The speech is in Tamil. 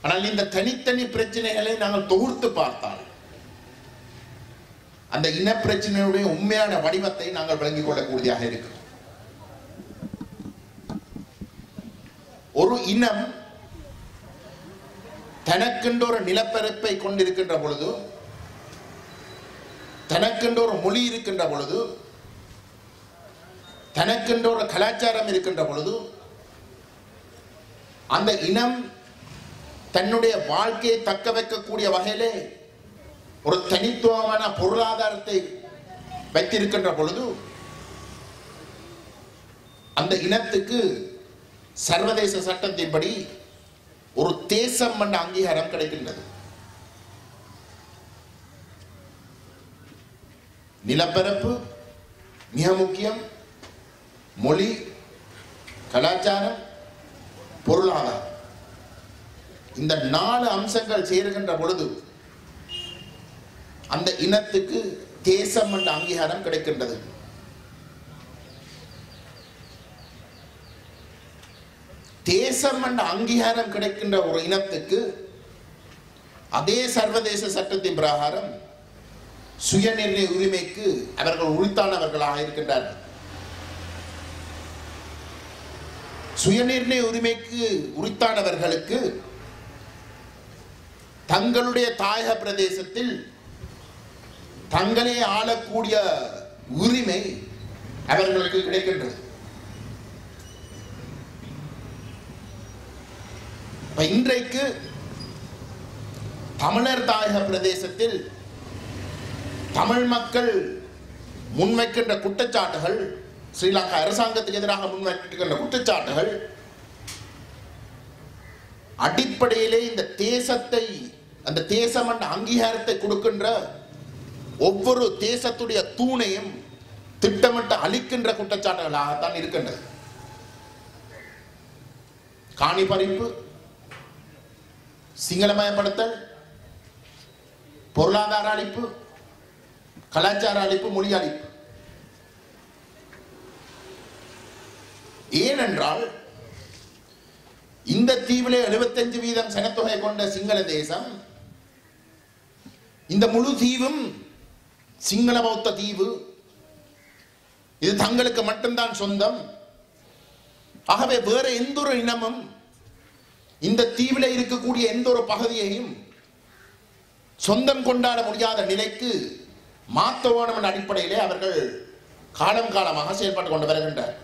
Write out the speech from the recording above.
ஆனால் இந்த தனித்தனி பிரச்சனைகளை நாங்கள் தொகுத்து பார்த்தால் அந்த இன பிரச்சனையுடைய உண்மையான வடிவத்தை நாங்கள் விளங்கிக் கொள்ளக்கூடியதாக இருக்கிறோம். ஒரு இனம் தனக்கென்ற ஒரு நிலப்பரப்பை கொண்டிருக்கின்ற பொழுது, தனக்கென்ற ஒரு மொழி இருக்கின்ற பொழுது, தனக்கென்ற ஒரு கலாச்சாரம் இருக்கின்ற பொழுது, அந்த இனம் தன்னுடைய வாழ்க்கையை தக்க வைக்கக்கூடிய வகையிலே ஒரு தனித்துவமான பொருளாதாரத்தை வைத்திருக்கின்ற பொழுது அந்த இனத்துக்கு சர்வதேச சட்டத்தின்படி ஒரு தேசம் என்ற அங்கீகாரம் கிடைக்கின்றது. நிலப்பரப்பு மிக முக்கியம், மொழி, கலாச்சாரம், பொருளாதாரம், இந்த 4 அம்சங்கள் சேருகின்ற பொழுது அந்த இனத்துக்கு தேசம் என்ற அங்கீகாரம் கிடைக்கின்றது. தேசம் என்ற அங்கீகாரம் கிடைக்கின்ற ஒரு இனத்துக்கு அதே சர்வதேச சட்டத்தின் பிரகாரம் சுயநிர்ணய உரிமைக்கு அவர்கள் உரித்தானவர்களாக இருக்கின்றார்கள். சுயநிர்ணய உரிமைக்கு உரித்தானவர்களுக்கு தங்களுடைய தாயக பிரதேசத்தில் தங்களே ஆளக்கூடிய உரிமை அவர்களுக்கு கிடைக்கின்றது. இன்றைக்கு தமிழர் தாயக பிரதேசத்தில் தமிழ் மக்கள் முன்வைக்கின்ற குற்றச்சாட்டுகள், ஸ்ரீலங்கா அரசாங்கத்துக்கு எதிராக முன்வைக்கின்ற குற்றச்சாட்டுகள் அடிப்படையிலே இந்த தேசத்தை, அந்த தேசம் என்ற அங்கீகாரத்தை கொடுக்கின்ற ஒவ்வொரு தேசத்துடைய தூணையும் திட்டமிட்டு அளிக்கின்ற குற்றச்சாட்டுகளாகத்தான் இருக்கின்றது. காணி பறிப்பு, சிங்களமயப்படுத்தல், பொருளாதார அழிப்பு, கலாச்சார அழிப்பு, மொழி அழிப்பு. ஏனென்றால் இந்த தீவிலே 75% சனத்தொகை கொண்ட சிங்கள தேசம், இந்த முழு தீவும் சிங்கள பௌத்த தீவு, இது தங்களுக்கு மட்டும்தான் சொந்தம். ஆகவே வேற எந்த ஒரு இனமும் இந்த தீவில இருக்கக்கூடிய எந்த ஒரு பகுதியையும் சொந்தம் கொண்டாட முடியாத நிலைக்கு மாற்ற வேணும் என்ற அடிப்படையிலே அவர்கள் காலம் காலமாக செயல்பட்டு கொண்டு வருகின்றனர்.